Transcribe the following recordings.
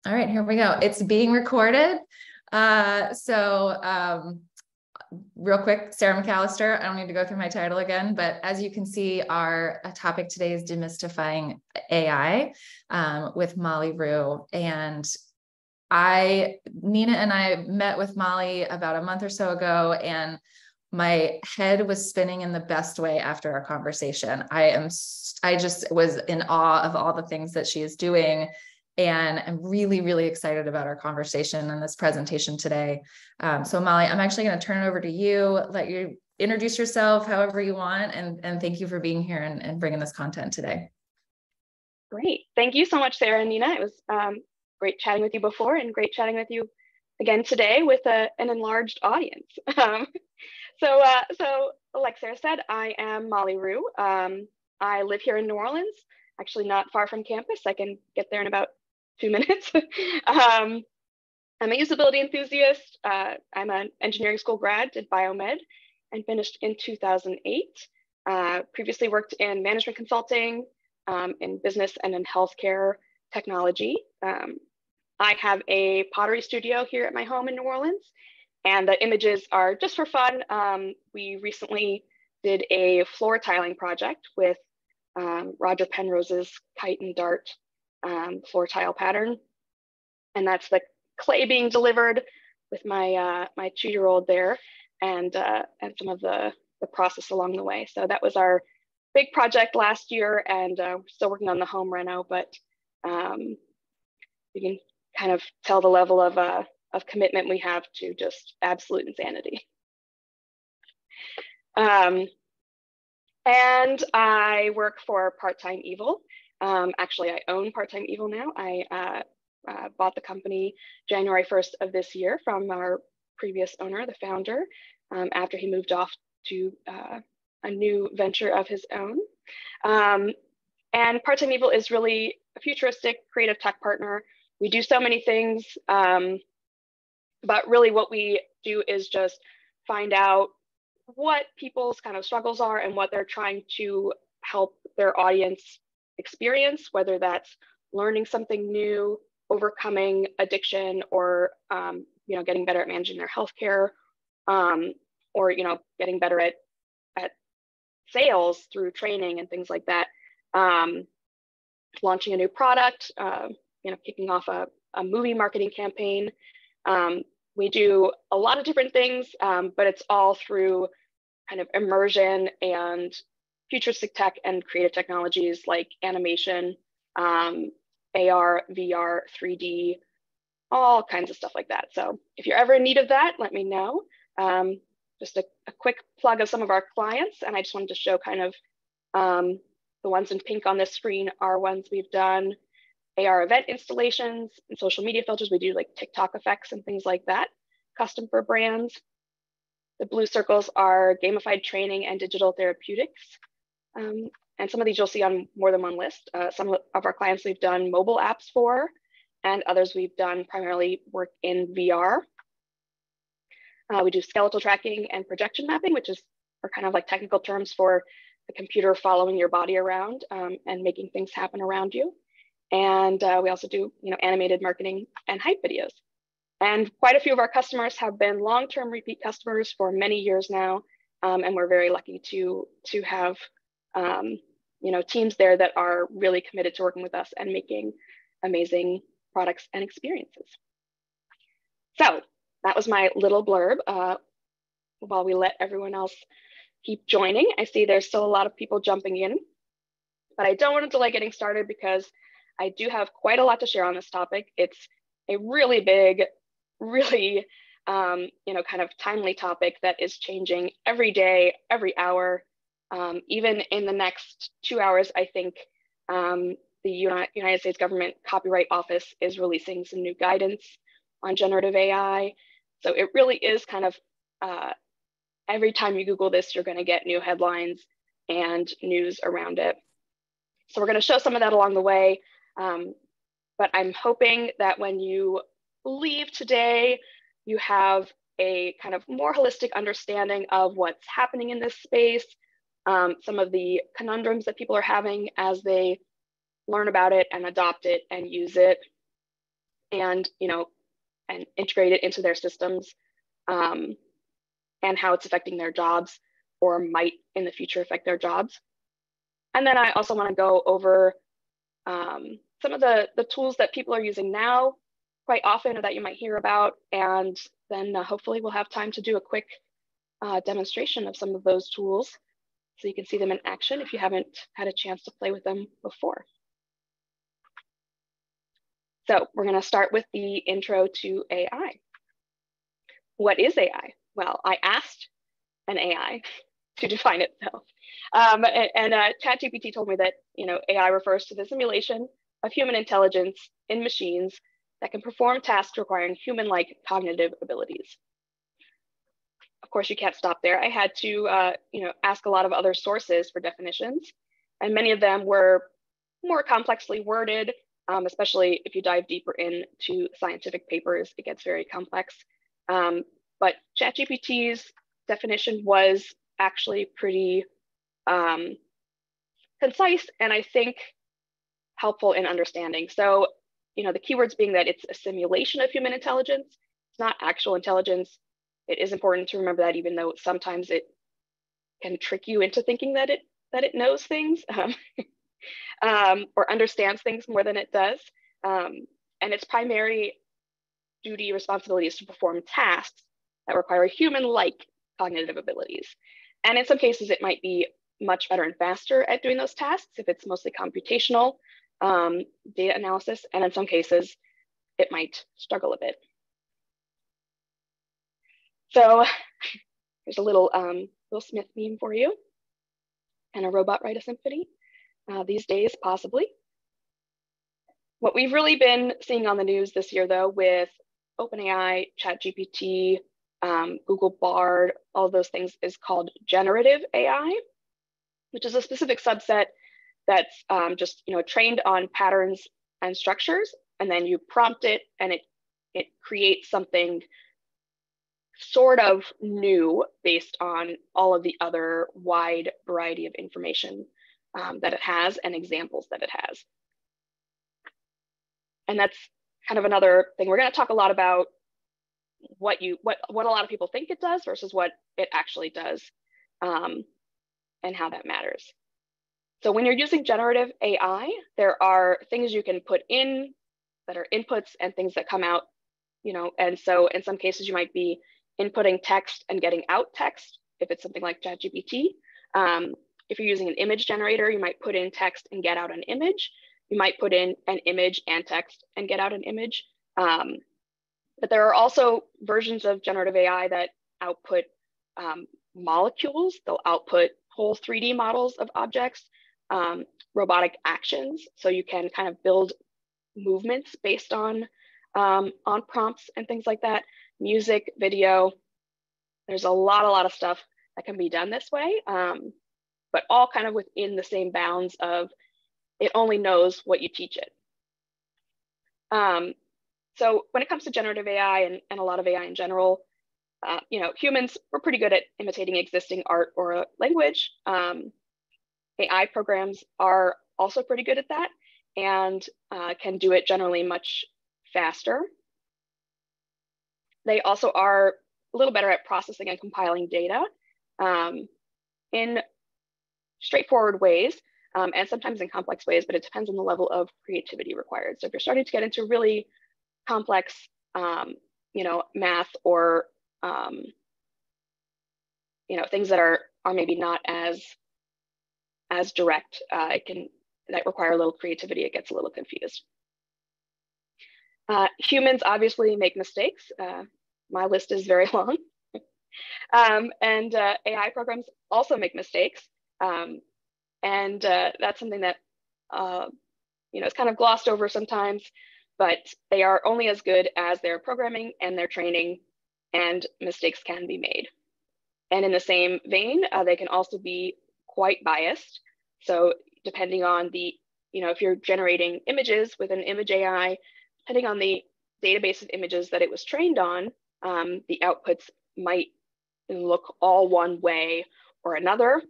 All right, here we go. It's being recorded. So real quick, Sarah McAllister. I don't need to go through my title again, but as you can see, our topic today is demystifying AI with Molly Roux. And Nina and I met with Molly about a month or so ago, and my head was spinning in the best way after our conversation. I just was in awe of all the things that she is doing. And I'm really, really excited about our conversation and this presentation today. So Molly, I'm actually going to turn it over to you, let you introduce yourself however you want, and thank you for being here and bringing this content today. Great. Thank you so much, Sarah and Nina. It was great chatting with you before and great chatting with you again today with an enlarged audience. So like Sarah said, I am Molly Roux. I live here in New Orleans, actually not far from campus. I can get there in about 2 minutes. I'm a usability enthusiast. I'm an engineering school grad, did biomed, and finished in 2008. Previously worked in management consulting, in business and in healthcare technology. I have a pottery studio here at my home in New Orleans, and the images are just for fun. We recently did a floor tiling project with Roger Penrose's kite and dart floor tile pattern. And that's the clay being delivered with my my 2-year-old there, and some of the process along the way. So that was our big project last year, and we're still working on the home reno, but you can kind of tell the level of commitment we have to just absolute insanity. And I work for Part-Time Evil. Actually, I own Part-Time Evil now. I bought the company January 1st of this year from our previous owner, the founder, after he moved off to a new venture of his own. And Part-Time Evil is really a futuristic creative tech partner. We do so many things, but really what we do is just find out what people's kind of struggles are and what they're trying to help their audience experience, whether that's learning something new, overcoming addiction, or getting better at managing their healthcare, or getting better at sales through training and things like that. Launching a new product, kicking off a movie marketing campaign. We do a lot of different things, but it's all through kind of immersion and futuristic tech and creative technologies like animation, AR, VR, 3D, all kinds of stuff like that. So if you're ever in need of that, let me know. Just a quick plug of some of our clients, and I just wanted to show kind of the ones in pink on this screen are ones we've done AR event installations and social media filters. We do like TikTok effects and things like that, custom for brands. The blue circles are gamified training and digital therapeutics. And some of these you'll see on more than one list. Some of our clients we've done mobile apps for, and others we've done primarily work in VR. We do skeletal tracking and projection mapping, which are kind of like technical terms for the computer following your body around and making things happen around you. And we also do animated marketing and hype videos. And quite a few of our customers have been long-term repeat customers for many years now. And we're very lucky to have teams there that are really committed to working with us and making amazing products and experiences. So that was my little blurb. While we let everyone else keep joining, I see there's still a lot of people jumping in, but I don't want to delay getting started because I do have quite a lot to share on this topic. It's a really big, really, kind of timely topic that is changing every day, every hour. Even in the next 2 hours, I think the United States Government Copyright Office is releasing some new guidance on generative AI. So it really is kind of, every time you Google this, you're going to get new headlines and news around it. So we're going to show some of that along the way. But I'm hoping that when you leave today, you have a kind of more holistic understanding of what's happening in this space, some of the conundrums that people are having as they learn about it and adopt it and use it, and, and integrate it into their systems, and how it's affecting their jobs or might in the future affect their jobs. And then I also want to go over some of the tools that people are using now quite often or that you might hear about. And then hopefully we'll have time to do a quick demonstration of some of those tools so you can see them in action if you haven't had a chance to play with them before. So we're going to start with the intro to AI. What is AI? Well, I asked an AI to define itself. ChatGPT told me that AI refers to the simulation of human intelligence in machines that can perform tasks requiring human-like cognitive abilities. Of course, you can't stop there. I had to ask a lot of other sources for definitions, and many of them were more complexly worded, especially if you dive deeper into scientific papers, it gets very complex. But ChatGPT's definition was actually pretty concise and I think helpful in understanding. So, the keywords being that it's a simulation of human intelligence, it's not actual intelligence. It is important to remember that, even though sometimes it can trick you into thinking that it knows things or understands things more than it does. And its primary duty responsibility is to perform tasks that require human-like cognitive abilities. And in some cases, it might be much better and faster at doing those tasks if it's mostly computational data analysis. And in some cases, it might struggle a bit. So here's a little Will Smith meme for you. Can a robot write a symphony? These days, possibly. What we've really been seeing on the news this year, though, with OpenAI, ChatGPT, Google Bard, all those things, is called generative AI, which is a specific subset that's just trained on patterns and structures, and then you prompt it and it creates something sort of new based on all of the other wide variety of information that it has and examples that it has. And that's kind of another thing. We're going to talk a lot about what a lot of people think it does versus what it actually does, and how that matters. So when you're using generative AI, there are things you can put in that are inputs and things that come out, and so in some cases you might be inputting text and getting out text if it's something like ChatGPT. If you're using an image generator, you might put in text and get out an image. You might put in an image and text and get out an image. But there are also versions of generative AI that output molecules. They'll output whole 3D models of objects, robotic actions. So you can kind of build movements based on prompts and things like that. Music, video. There's a lot of stuff that can be done this way, but all kind of within the same bounds of it only knows what you teach it. So when it comes to generative AI and a lot of AI in general, humans, we're pretty good at imitating existing art or language. AI programs are also pretty good at that and can do it generally much faster. They also are a little better at processing and compiling data in straightforward ways, and sometimes in complex ways, but it depends on the level of creativity required. So if you're starting to get into really complex, math or things that are maybe not as direct, that require a little creativity, it gets a little confused. Humans obviously make mistakes. My list is very long. And AI programs also make mistakes. And that's something that is kind of glossed over sometimes, but they are only as good as their programming and their training, and mistakes can be made. And in the same vein, they can also be quite biased. So depending on if you're generating images with an image AI, depending on the database of images that it was trained on, the outputs might look all one way or another.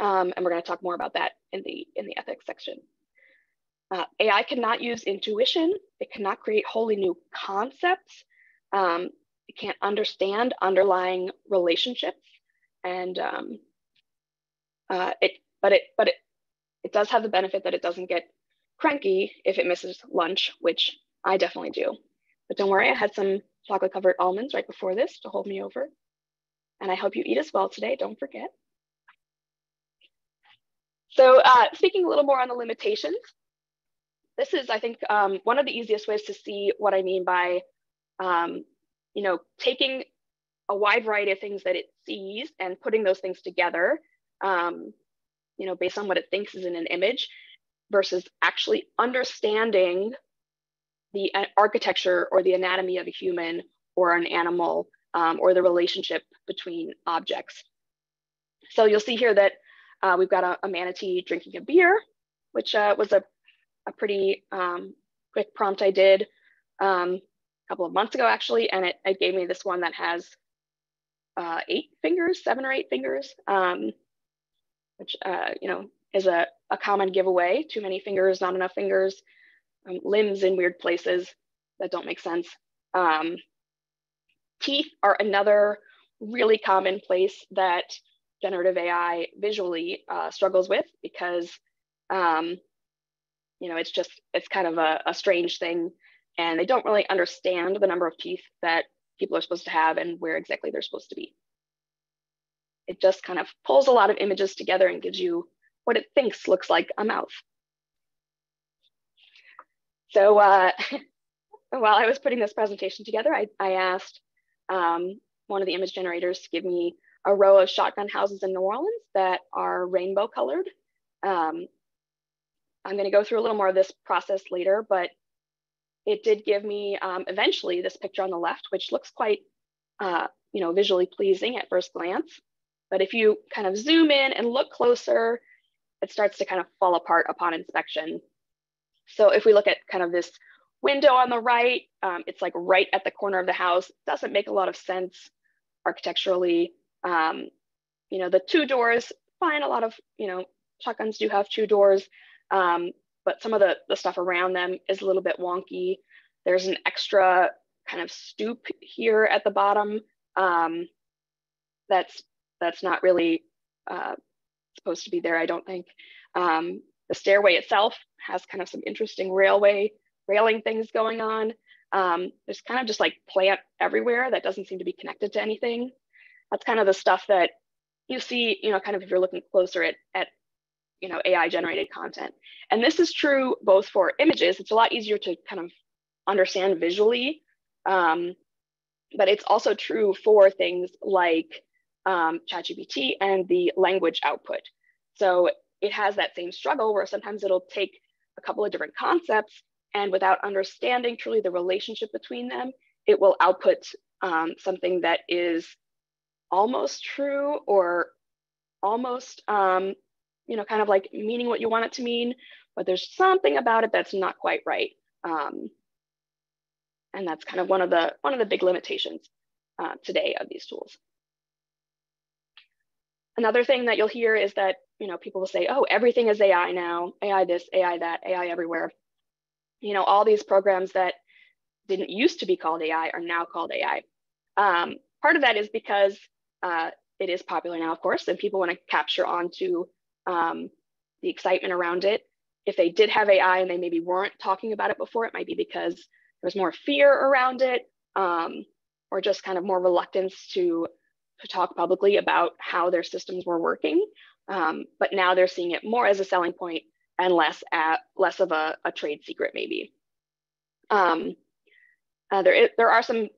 And we're going to talk more about that in the ethics section. AI cannot use intuition. It cannot create wholly new concepts. It can't understand underlying relationships, and it does have the benefit that it doesn't get cranky if it misses lunch, which I definitely do. But don't worry, I had some chocolate covered almonds right before this to hold me over. And I hope you eat as well today, don't forget. So speaking a little more on the limitations, this is, I think, one of the easiest ways to see what I mean by, taking a wide variety of things that it sees and putting those things together, based on what it thinks is in an image, versus actually understanding the architecture or the anatomy of a human or an animal, or the relationship between objects. So you'll see here that we've got a manatee drinking a beer, which was a pretty quick prompt I did a couple of months ago, actually, and it gave me this one that has 7 or 8 fingers, which is a common giveaway. Too many fingers, not enough fingers, limbs in weird places that don't make sense. Teeth are another really common place that generative AI visually struggles with, because it's kind of a strange thing, and they don't really understand the number of teeth that people are supposed to have and where exactly they're supposed to be. It just kind of pulls a lot of images together and gives you what it thinks looks like a mouth. So while I was putting this presentation together, I asked one of the image generators to give me a row of shotgun houses in New Orleans that are rainbow colored. I'm going to go through a little more of this process later, but it did give me eventually this picture on the left, which looks quite visually pleasing at first glance. But if you kind of zoom in and look closer, it starts to kind of fall apart upon inspection. So if we look at kind of this window on the right, it's like right at the corner of the house. Doesn't make a lot of sense architecturally. The 2 doors, fine. A lot of shotguns do have 2 doors, but some of the stuff around them is a little bit wonky. There's an extra kind of stoop here at the bottom. That's not really supposed to be there, I don't think. The stairway itself has kind of some interesting railing things going on. There's kind of just like plant everywhere that doesn't seem to be connected to anything. That's kind of the stuff that you see, kind of if you're looking closer at AI generated content. And this is true both for images. It's a lot easier to kind of understand visually, but it's also true for things like ChatGPT and the language output. So it has that same struggle where sometimes it'll take a couple of different concepts, and without understanding truly the relationship between them, it will output something that is almost true or almost, kind of like meaning what you want it to mean, but there's something about it that's not quite right. And that's kind of one of the big limitations today of these tools. Another thing that you'll hear is that people will say, oh, everything is AI now, AI this, AI that, AI everywhere. All these programs that didn't used to be called AI are now called AI. Part of that is because it is popular now, of course, and people want to capture onto the excitement around it. If they did have AI and they maybe weren't talking about it before, it might be because there's more fear around it, or just kind of more reluctance to talk publicly about how their systems were working. But now they're seeing it more as a selling point and less of a trade secret, maybe. There are some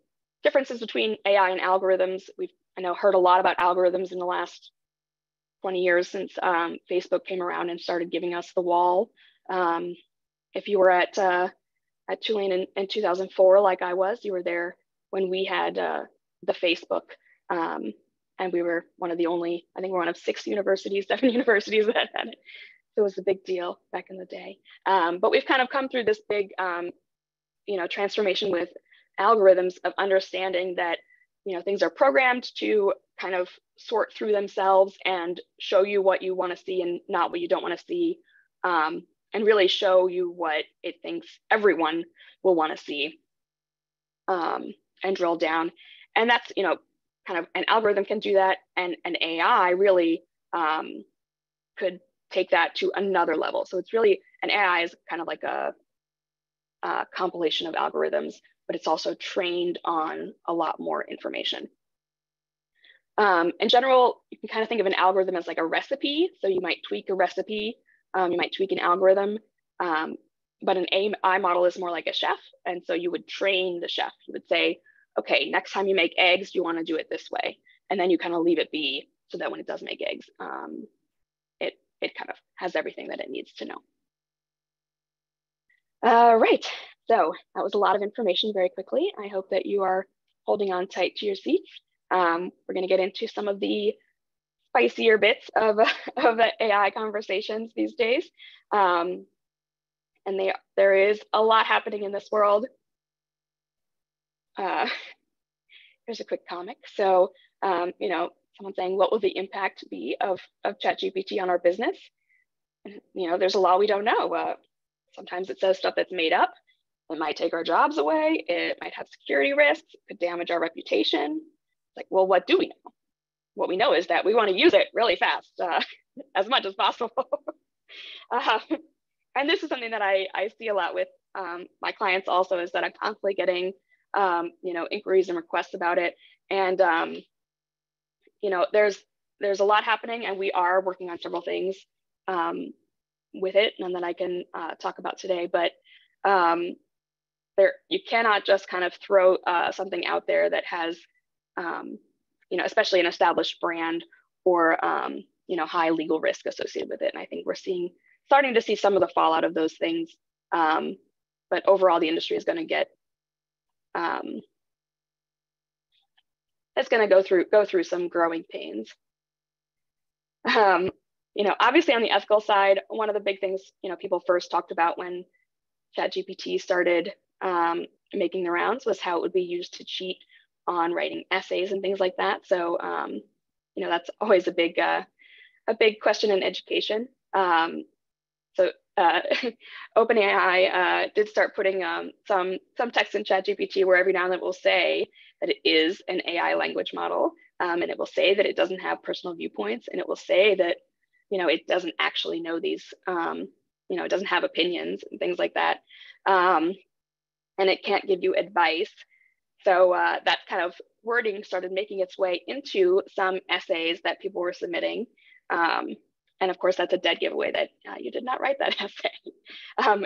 differences between AI and algorithms. We've heard a lot about algorithms in the last 20 years since Facebook came around and started giving us the wall. If you were at Tulane in 2004, like I was, you were there when we had the Facebook. And we were one of the only, I think we're one of 7 universities that had it. So it was a big deal back in the day. But we've kind of come through this big, transformation with algorithms of understanding that, things are programmed to kind of sort through themselves and show you what you want to see and not what you don't want to see. And and really show you what it thinks everyone will want to see, and drill down. And that's, kind of an algorithm can do that, and an AI really could take that to another level. So it's really, an AI is kind of like a compilation of algorithms, but it's also trained on a lot more information. In general, you can kind of think of an algorithm as like a recipe. So you might tweak a recipe, you might tweak an algorithm, but an AI model is more like a chef. And so you would train the chef. You would say, okay, next time you make eggs, you want to do it this way. And then you kind of leave it be so that when it does make eggs, it kind of has everything that it needs to know. Right, so that was a lot of information very quickly. I hope that you are holding on tight to your seats. We're going to get into some of the spicier bits of the AI conversations these days. And there is a lot happening in this world. Here's a quick comic. So, someone saying, what will the impact be of ChatGPT on our business? And, there's a lot we don't know. Sometimes it says stuff that's made up. It might take our jobs away. It might have security risks. It could damage our reputation. It's like, well, what do we know? What we know is that we want to use it really fast, as much as possible. And this is something that I see a lot with my clients also, is that I'm constantly getting inquiries and requests about it. And there's a lot happening, and we are working on several things with it, and that I can talk about today. But you cannot just kind of throw something out there that has, especially an established brand or high legal risk associated with it. And I think we're starting to see some of the fallout of those things. But overall, the industry is going to get it's going to go through some growing pains. Obviously on the ethical side, one of the big things, people first talked about when ChatGPT started making the rounds was how it would be used to cheat on writing essays and things like that. So, that's always a big question in education. So OpenAI did start putting some text in ChatGPT where every now and then it will say that it is an AI language model, and it will say that it doesn't have personal viewpoints, and it will say that it doesn't actually know these, it doesn't have opinions and things like that, and it can't give you advice. So that kind of wording started making its way into some essays that people were submitting. And of course, that's a dead giveaway that you did not write that essay,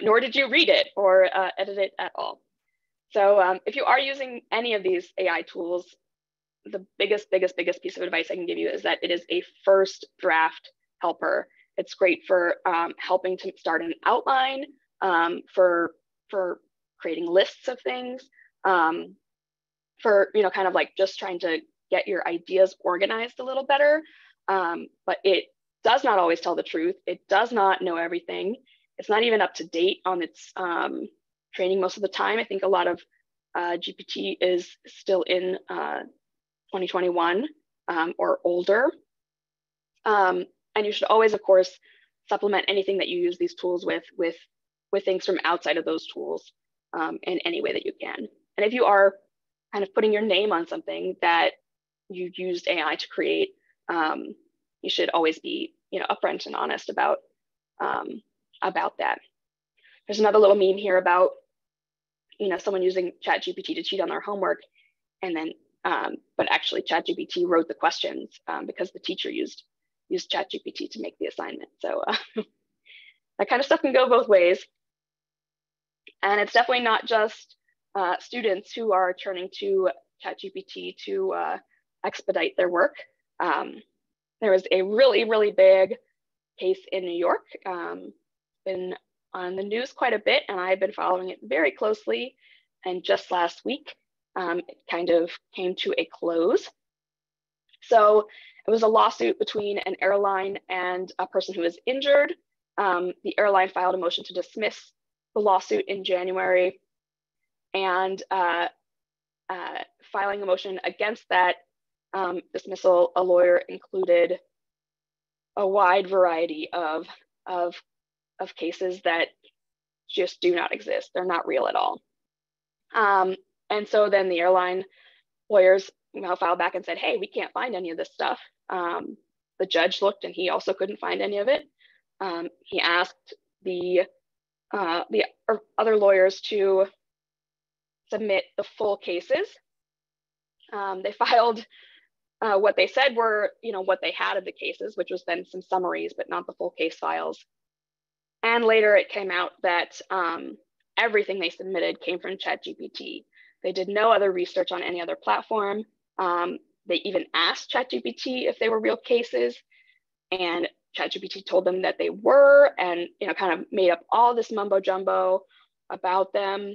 nor did you read it or edit it at all. So if you are using any of these AI tools, the biggest piece of advice I can give you is that it is a first draft helper. It's great for helping to start an outline, for creating lists of things, for kind of like just trying to get your ideas organized a little better. But it does not always tell the truth. It does not know everything. It's not even up to date on its training most of the time. I think a lot of GPT is still in 2021 or older. And you should always, of course, supplement anything that you use these tools with things from outside of those tools in any way that you can. And if you are kind of putting your name on something that you used AI to create, you should always be, upfront and honest about that. There's another little meme here about, someone using ChatGPT to cheat on their homework, and then, but actually ChatGPT wrote the questions because the teacher used ChatGPT to make the assignment. So that kind of stuff can go both ways. And it's definitely not just students who are turning to ChatGPT to expedite their work. There was a really big case in New York, been on the news quite a bit, and I've been following it very closely. And just last week, it kind of came to a close. So it was a lawsuit between an airline and a person who was injured. The airline filed a motion to dismiss the lawsuit in January, and filing a motion against that dismissal, a lawyer included a wide variety of of cases that just do not exist. They're not real at all. And so then the airline lawyers filed back and said, hey, we can't find any of this stuff. The judge looked and he also couldn't find any of it. He asked the other lawyers to submit the full cases. They filed what they said were, what they had of the cases, which was then some summaries, but not the full case files. And later it came out that everything they submitted came from ChatGPT. They did no other research on any other platform. They even asked ChatGPT if they were real cases, and ChatGPT told them that they were, and kind of made up all this mumbo jumbo about them.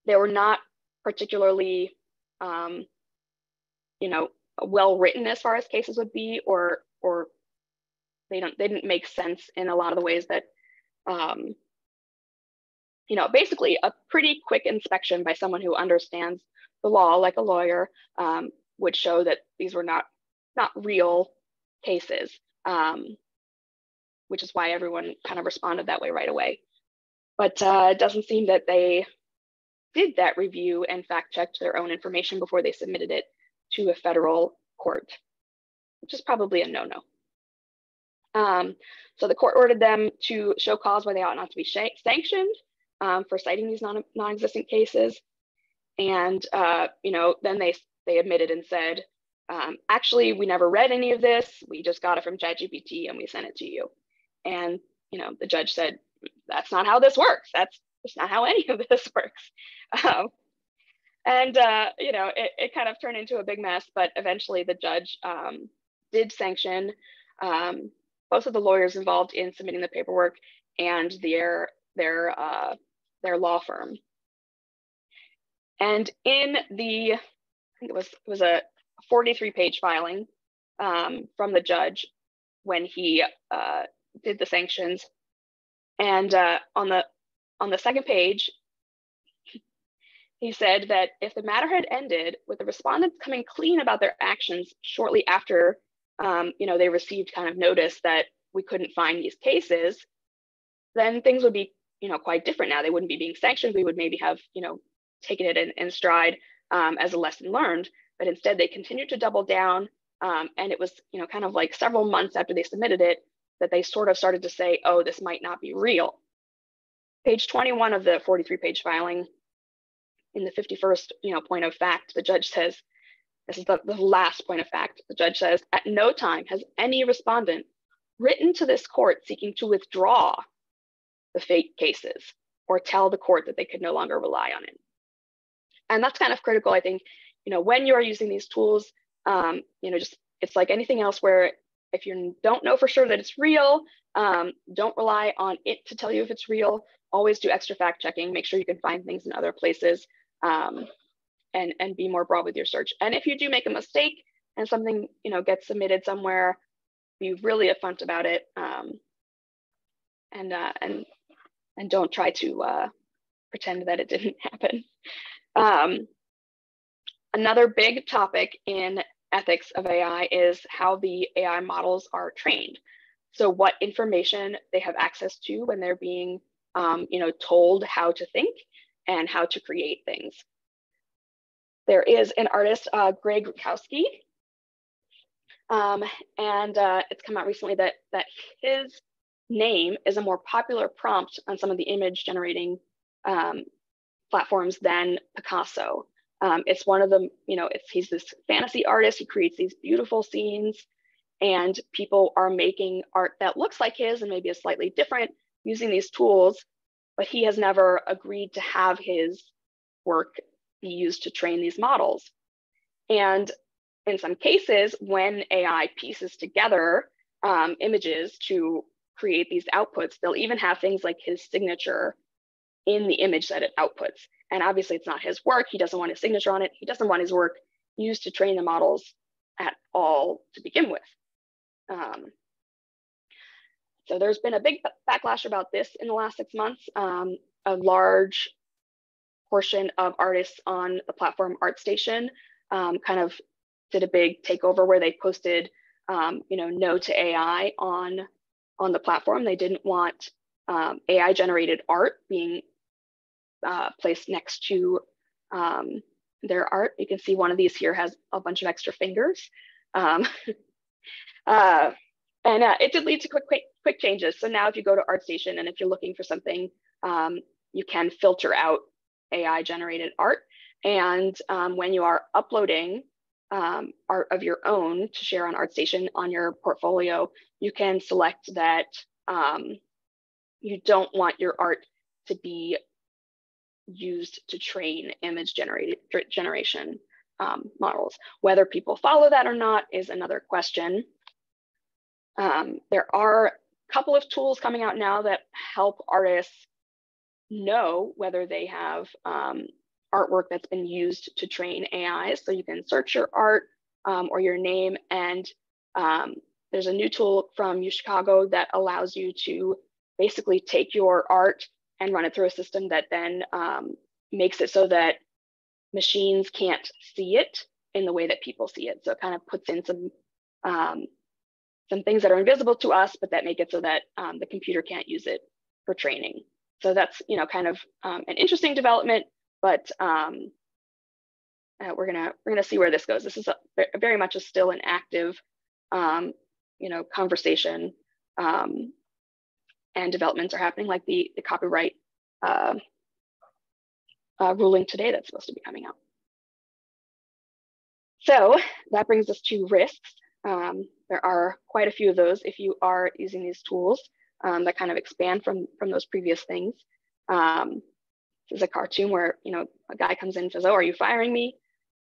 They were not particularly, well written as far as cases would be, or they didn't make sense in a lot of the ways that, basically a pretty quick inspection by someone who understands the law like a lawyer would show that these were not real cases, which is why everyone kind of responded that way right away. But it doesn't seem that they did that review and fact checked their own information before they submitted it to a federal court, which is probably a no-no. So the court ordered them to show cause why they ought not to be sanctioned for citing these non-existent cases. And, then they admitted and said, actually, we never read any of this. We just got it from ChatGPT and we sent it to you. And, the judge said, that's not how this works. That's not how any of this works. It kind of turned into a big mess, but eventually the judge did sanction both of the lawyers involved in submitting the paperwork and their law firm. And in I think it was a 43-page filing from the judge when he did the sanctions. And on the second page, he said that if the matter had ended with the respondents coming clean about their actions shortly after, they received kind of notice that we couldn't find these cases, then things would be, quite different now. They wouldn't be being sanctioned. We would maybe have, taken it in stride as a lesson learned. But instead, they continued to double down. And it was, kind of like several months after they submitted it that they sort of started to say, oh, this might not be real. Page 21 of the 43-page filing, in the 51st, point of fact, the judge says, this is the last point of fact. The judge says, at no time has any respondent written to this court seeking to withdraw the fake cases or tell the court that they could no longer rely on it. And that's kind of critical, I think, when you are using these tools, it's like anything else where if you don't know for sure that it's real, don't rely on it to tell you if it's real. Always do extra fact checking, make sure you can find things in other places, and be more broad with your search. And if you do make a mistake and something, gets submitted somewhere, be really upfront about it, and don't try to pretend that it didn't happen. Another big topic in ethics of AI is how the AI models are trained. So what information they have access to when they're being, told how to think and how to create things. There is an artist, Greg Rukowski, and it's come out recently that his name is a more popular prompt on some of the image generating platforms than Picasso. It's one of them, he's this fantasy artist. He creates these beautiful scenes, and people are making art that looks like his and maybe is slightly different using these tools, but he has never agreed to have his work be used to train these models. And in some cases, when AI pieces together images to create these outputs, they'll even have things like his signature in the image that it outputs. And obviously it's not his work. He doesn't want his signature on it. He doesn't want his work used to train the models at all to begin with. So there's been a big backlash about this in the last 6 months. A large portion of artists on the platform ArtStation kind of did a big takeover where they posted, no to AI on the platform. They didn't want AI generated art being placed next to their art. You can see one of these here has a bunch of extra fingers. And it did lead to quick changes. So now if you go to ArtStation and if you're looking for something, you can filter out AI generated art. And when you are uploading art of your own to share on ArtStation on your portfolio, you can select that you don't want your art to be used to train image generation models. Whether people follow that or not is another question. There are a couple of tools coming out now that help artists know whether they have artwork that's been used to train AI. So you can search your art or your name, and there's a new tool from UChicago that allows you to basically take your art and run it through a system that then makes it so that machines can't see it in the way that people see it. So it kind of puts in some things that are invisible to us, but that make it so that the computer can't use it for training. So that's kind of an interesting development, but we're gonna see where this goes. This is very much still an active conversation, and developments are happening, like the copyright ruling today that's supposed to be coming out. So that brings us to risks. There are quite a few of those if you are using these tools that kind of expand from those previous things. This is a cartoon where a guy comes in and says, "Oh, are you firing me?"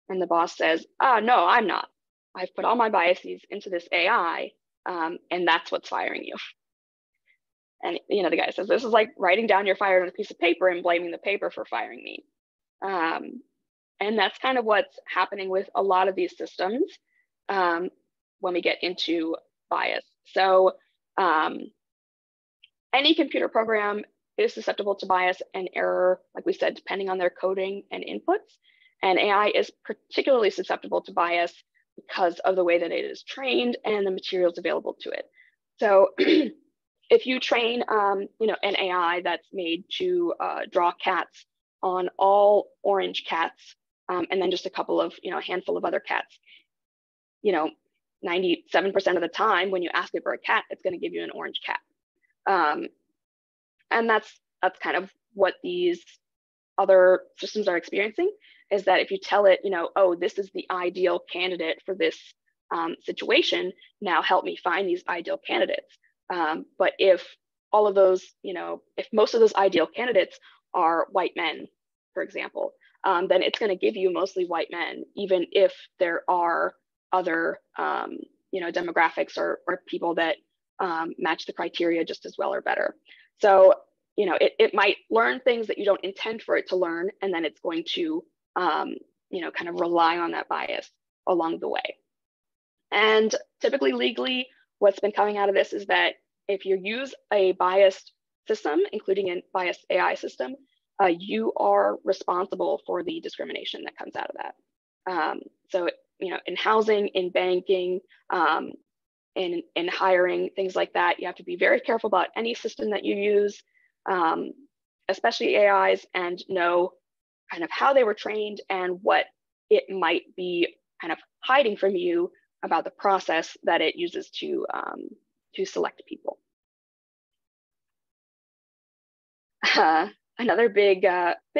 And the boss says, "No, I'm not. I've put all my biases into this AI, and that's what's firing you." And the guy says, "This is like writing down you're fired on a piece of paper and blaming the paper for firing me." And that's kind of what's happening with a lot of these systems when we get into bias. So any computer program is susceptible to bias and error, like we said, depending on their coding and inputs. And AI is particularly susceptible to bias because of the way that it is trained and the materials available to it. So if you train an AI that's made to draw cats on all orange cats, and then just a handful of other cats, 97% of the time when you ask it for a cat, it's going to give you an orange cat. And that's kind of what these other systems are experiencing, is that if you tell it, oh, this is the ideal candidate for this situation, now help me find these ideal candidates. But if all of those, if most of those ideal candidates are white men, for example, then it's going to give you mostly white men, even if there are other, demographics or people that match the criteria just as well or better. So, it might learn things that you don't intend for it to learn, and then it's going to, kind of rely on that bias along the way. And typically legally, what's been coming out of this is that if you use a biased system, including a biased AI system, you are responsible for the discrimination that comes out of that. So, in housing, in banking, in hiring, things like that, you have to be very careful about any system that you use, especially AIs, and know kind of how they were trained and what it might be kind of hiding from you about the process that it uses to select people. Another big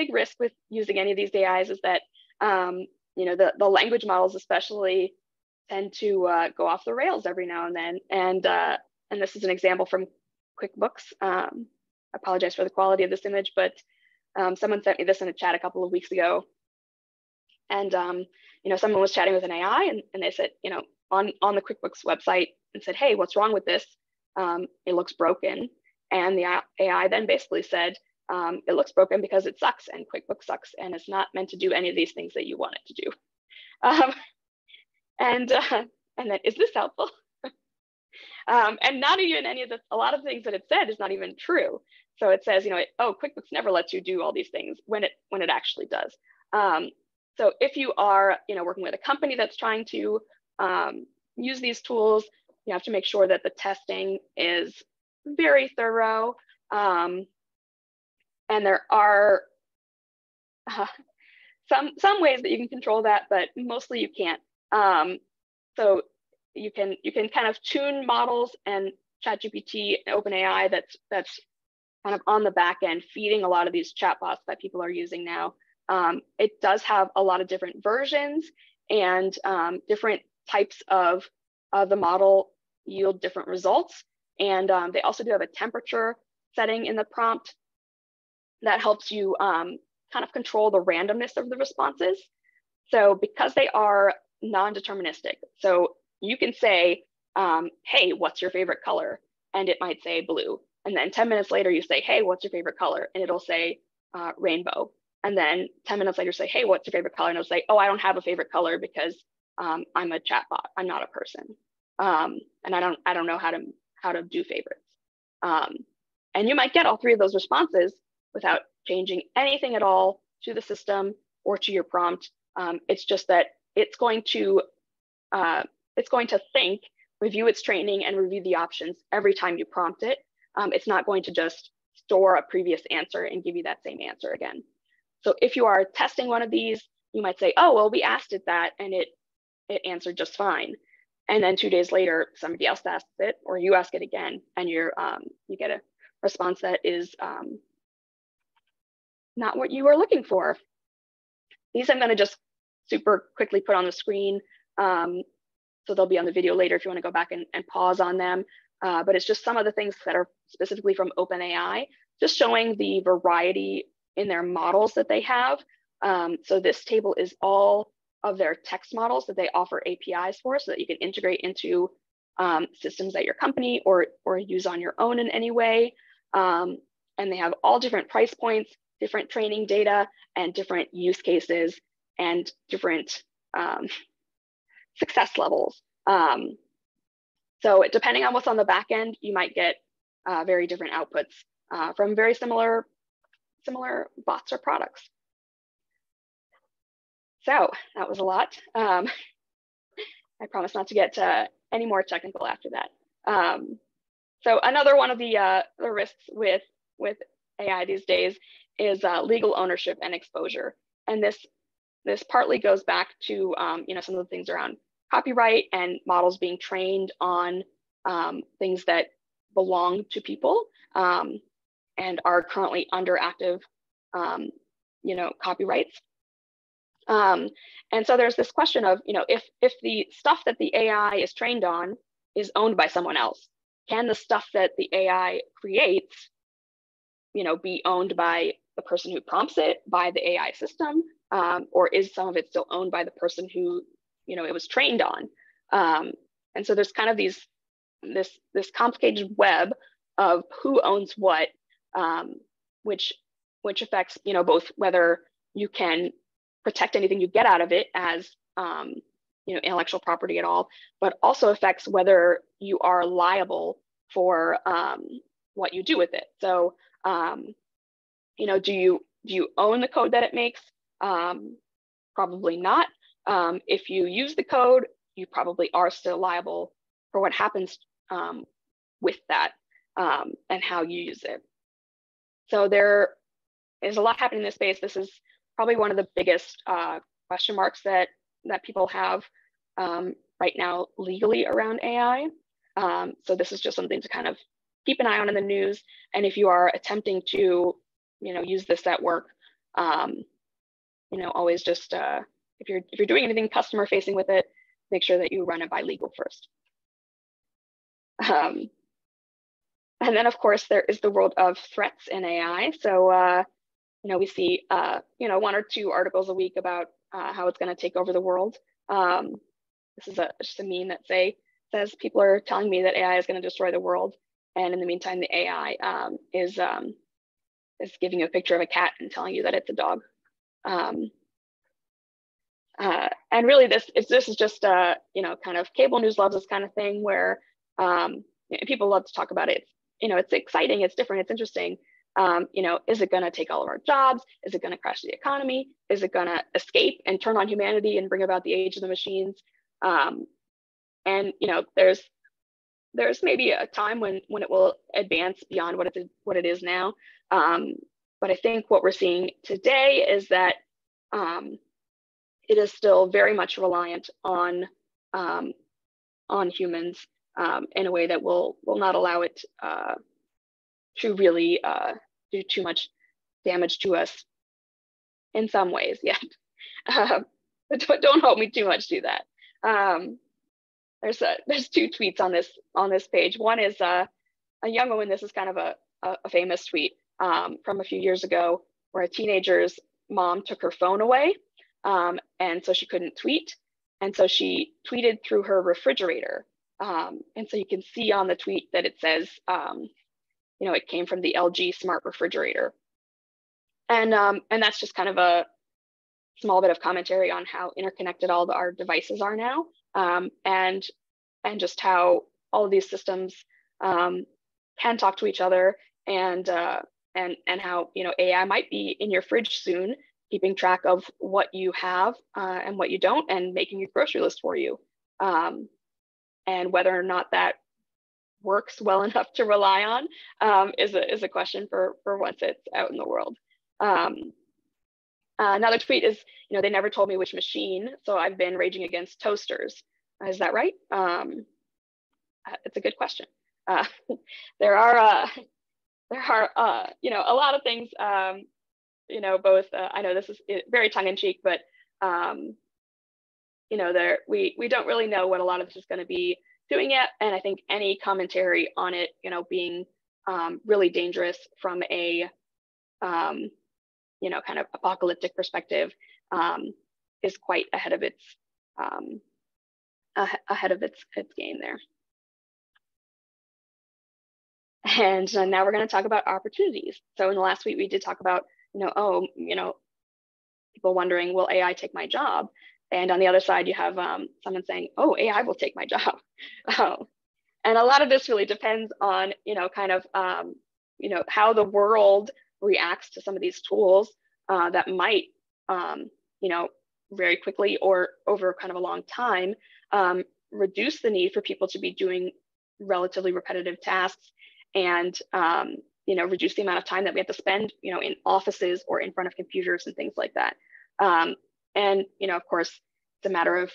risk with using any of these AIs is that the language models especially tend to go off the rails every now and then. And this is an example from QuickBooks. I apologize for the quality of this image, but someone sent me this in a chat a couple of weeks ago. And someone was chatting with an AI, and they said, on the QuickBooks website, and said, "Hey, what's wrong with this? It looks broken." And the AI then basically said, "It looks broken because it sucks, and QuickBooks sucks, and it's not meant to do any of these things that you want it to do." And then, is this helpful? And not even a lot of things that it said is not even true. So it says, oh, QuickBooks never lets you do all these things when it actually does. So if you are, working with a company that's trying to use these tools, you have to make sure that the testing is very thorough, And there are some ways that you can control that, but mostly you can't. So you can kind of tune models, and ChatGPT and OpenAI that's kind of on the back end feeding a lot of these chatbots that people are using now. It does have a lot of different versions, and different types of the model yield different results. And they also do have a temperature setting in the prompt that helps you kind of control the randomness of the responses. So because they are non-deterministic, so you can say, hey, what's your favorite color? And it might say blue. And then 10 minutes later, you say, hey, what's your favorite color? And it'll say rainbow. And then 10 minutes later, say, hey, what's your favorite color? And it'll say, oh, I don't have a favorite color because I'm a chatbot. I'm not a person. And I don't know how to do favorites. And you might get all three of those responses without changing anything at all to the system or to your prompt. It's just that it's going to think, review its training, and review the options every time you prompt it. It's not going to just store a previous answer and give you that same answer again. So if you are testing one of these, you might say, oh, well, we asked it that and it answered just fine. And then 2 days later, somebody else asks it, or you ask it again, and you get a response that is not what you were looking for. These I'm going to just super quickly put on the screen. So they'll be on the video later if you want to go back and pause on them. But it's just some of the things that are specifically from OpenAI, just showing the variety in their models that they have. So this table is all of their text models that they offer APIs for, so that you can integrate into systems at your company or use on your own in any way. And they have all different price points, different training data, and different use cases, and different success levels. So depending on what's on the back end, you might get very different outputs from very similar bots or products. So that was a lot. I promise not to get any more technical after that. So another one of the risks with AI these days is legal ownership and exposure. And this partly goes back to some of the things around copyright and models being trained on things that belong to people and are currently under active copyrights. And so there's this question of, if the stuff that the AI is trained on is owned by someone else, can the stuff that the AI creates, be owned by the person who prompts it, by the AI system, or is some of it still owned by the person who, it was trained on? And so there's kind of this complicated web of who owns what, which affects, both whether you can protect anything you get out of it as intellectual property at all, but also affects whether you are liable for what you do with it. So do you own the code that it makes? Probably not. If you use the code, you probably are still liable for what happens with that and how you use it. So there is a lot happening in this space. This is probably one of the biggest question marks that people have right now legally around AI. So this is just something to kind of keep an eye on in the news. And if you are attempting to, use this at work, always just if you're doing anything customer facing with it, make sure that you run it by legal first. And then of course there is the world of threats in AI. So we see, 1 or 2 articles a week about how it's going to take over the world. This is just a meme that says people are telling me that AI is going to destroy the world, and in the meantime, the AI is giving you a picture of a cat and telling you that it's a dog. And really, this is just kind of cable news loves this kind of thing where people love to talk about it. It's exciting, it's different, it's interesting. Is it going to take all of our jobs? Is it going to crash the economy? Is it going to escape and turn on humanity and bring about the age of the machines? And there's there's maybe a time when it will advance beyond what it is now. But I think what we're seeing today is that it is still very much reliant on humans in a way that will not allow it to really do too much damage to us in some ways yet. But don't hold me too much to that. There's two tweets on this page. One is a young woman. This is kind of a famous tweet from a few years ago, where a teenager's mom took her phone away, and so she couldn't tweet, and so she tweeted through her refrigerator. And so you can see on the tweet that it says, it came from the LG smart refrigerator, and that's just kind of a small bit of commentary on how interconnected all our devices are now, and just how all of these systems can talk to each other, and how AI might be in your fridge soon, keeping track of what you have and what you don't, and making your grocery list for you. And whether or not that works well enough to rely on is a question for once it's out in the world. Another tweet is, they never told me which machine, so I've been raging against toasters. Is that right? It's a good question. There are a lot of things, both, I know this is very tongue-in-cheek, but we don't really know what a lot of this is going to be doing yet. And I think any commentary on it, being really dangerous from a kind of apocalyptic perspective, is quite ahead of its game there. And now we're going to talk about opportunities. So in the last week, we did talk about, people wondering, will AI take my job? And on the other side, you have someone saying, oh, AI will take my job. And a lot of this really depends on, kind of, how the world reacts to some of these tools that might, very quickly or over kind of a long time, reduce the need for people to be doing relatively repetitive tasks, and reduce the amount of time that we have to spend, in offices or in front of computers and things like that. And of course, it's a matter of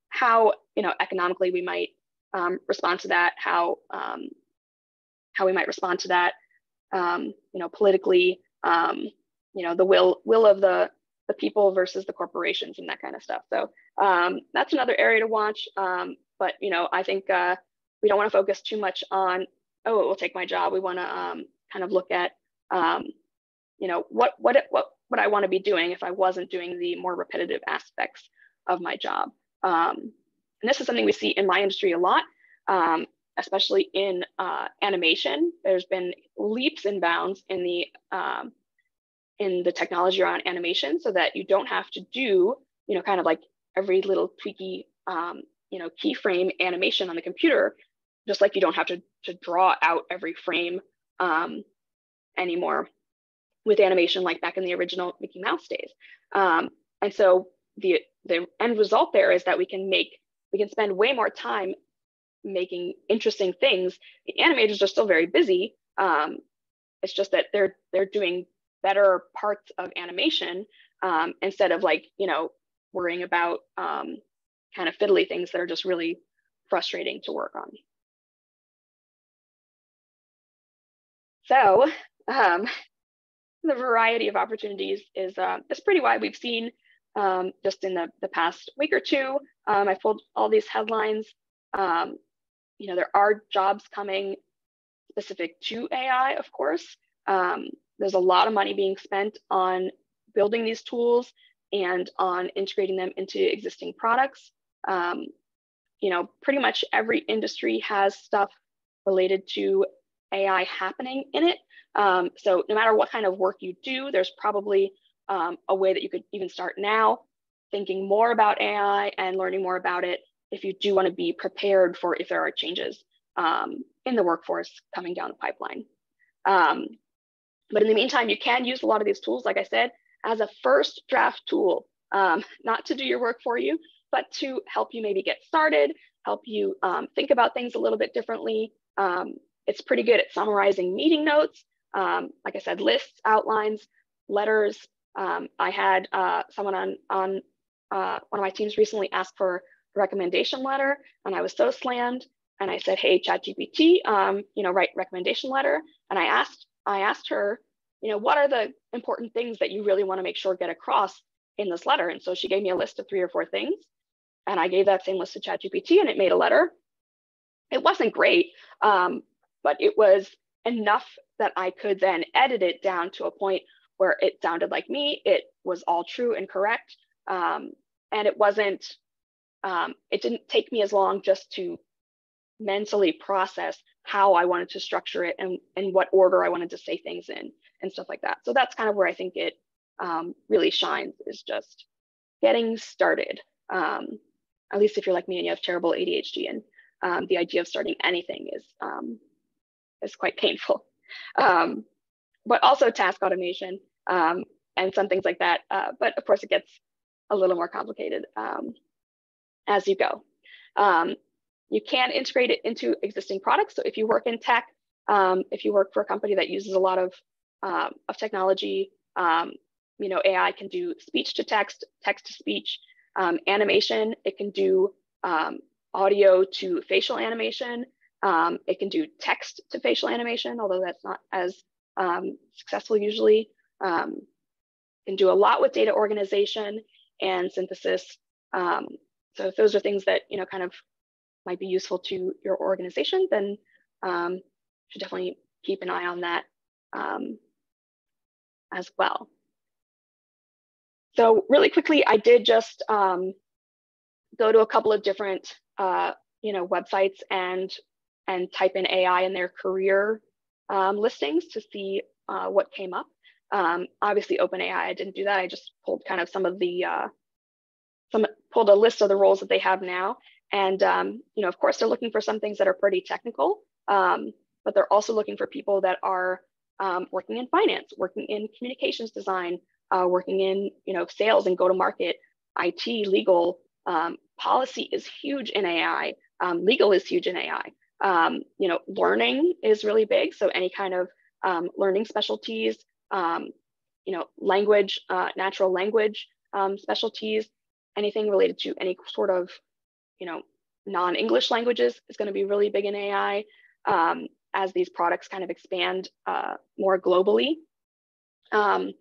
how economically we might respond to that, how we might respond to that, politically, the will of the people versus the corporations and that kind of stuff. So that's another area to watch. But I think we don't want to focus too much on, oh, it will take my job. We want to kind of look at, what I want to be doing if I wasn't doing the more repetitive aspects of my job. And this is something we see in my industry a lot, especially in animation. There's been leaps and bounds in the technology around animation, so that you don't have to do, kind of like every little tweaky, keyframe animation on the computer, just like you don't have to draw out every frame anymore with animation like back in the original Mickey Mouse days. And so the end result there is that we can spend way more time making interesting things. The animators are still very busy. It's just that they're doing better parts of animation instead of worrying about kind of fiddly things that are just really frustrating to work on. So the variety of opportunities is pretty wide. We've seen just in the past week or two, I pulled all these headlines. There are jobs coming specific to AI, of course. There's a lot of money being spent on building these tools and on integrating them into existing products. Pretty much every industry has stuff related to AI happening in it. So no matter what kind of work you do, there's probably a way that you could even start now thinking more about AI and learning more about it if you do want to be prepared for if there are changes in the workforce coming down the pipeline. But in the meantime, you can use a lot of these tools, like I said, as a first draft tool not to do your work for you, but to help you maybe get started, help you think about things a little bit differently. It's pretty good at summarizing meeting notes. Like I said, lists, outlines, letters. I had someone on one of my teams recently ask for a recommendation letter, and I was so slammed. And I said, "Hey, ChatGPT, write recommendation letter." And I asked her, what are the important things that you really want to make sure get across in this letter? And so she gave me a list of 3 or 4 things, and I gave that same list to ChatGPT, and it made a letter. It wasn't great, but it was enough that I could then edit it down to a point where it sounded like me. It was all true and correct, and it wasn't. It didn't take me as long just to mentally process how I wanted to structure it and what order I wanted to say things in and stuff like that. So that's kind of where I think it really shines, is just getting started. At least if you're like me and you have terrible ADHD, and the idea of starting anything is quite painful. But also task automation and some things like that. But of course, it gets a little more complicated as you go. You can integrate it into existing products. So if you work in tech, if you work for a company that uses a lot of technology, AI can do speech to text, text to speech, animation. It can do audio to facial animation. It can do text to facial animation, although that's not as successful usually. Can do a lot with data organization and synthesis. So if those are things that kind of might be useful to your organization, then you should definitely keep an eye on that as well. So really quickly, I did just go to a couple of different websites and type in AI in their career listings to see what came up. Obviously, OpenAI, I didn't do that. I just pulled kind of some of the pulled a list of the roles that they have now. And, of course, they're looking for some things that are pretty technical, but they're also looking for people that are working in finance, working in communications design, working in, sales and go-to-market, IT, legal. Policy is huge in AI. Legal is huge in AI. Learning is really big. So any kind of learning specialties, language, natural language specialties, anything related to any sort of non-English languages is going to be really big in AI as these products kind of expand more globally. And